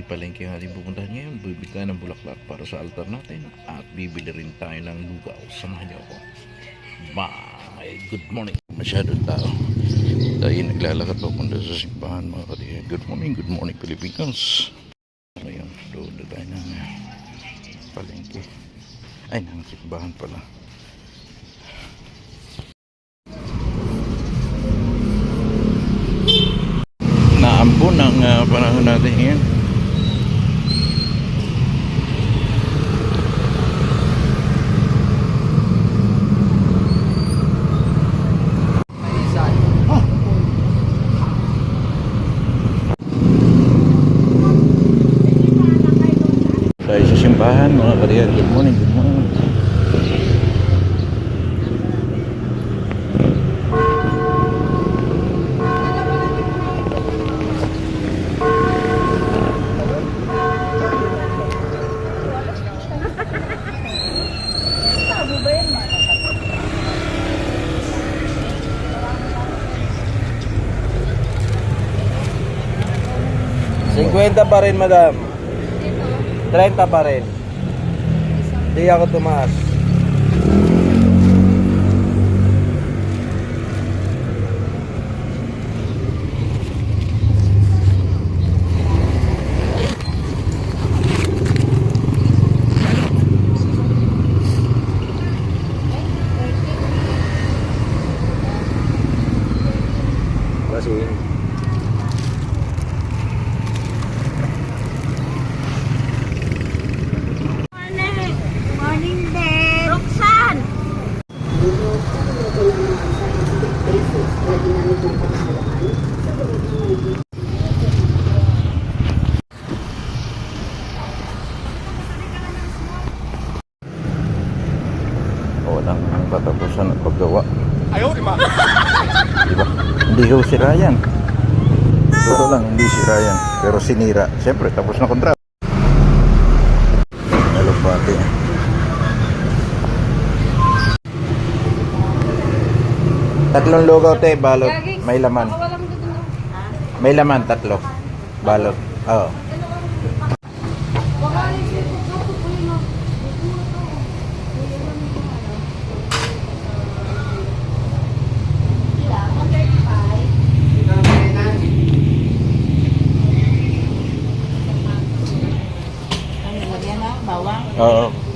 palengke ang ating pupuntahan ngayon. Bibili tayo ng bulaklak para sa altar natin at bibili rin tayo ng lugaw. Samahan niyo ako. Bye! Good morning. Masyadong tao. Tayo naglalakad papunta sa simbahan mga kadiyan. Good morning Pilipinas. Ngayon, doon na tayo ng palengke. Ay, ng simbahan pala. Naambon ang panahon natin ngayon. Tayo sa simbahan mga kariyan. Good morning. 50 pa rin, madam. 30 pa rin. Hindi ako tumaas. Lasing. Walang katapusan at paggawa. Ayaw, diba? Hindi ko si Ryan. Totoo lang, hindi si Ryan. Pero sinira. Siyempre, tapos na kontrata. Alupati. Tatlong lugaw te, balot. May laman. May laman, tatlo. Balot. Oo. Oo.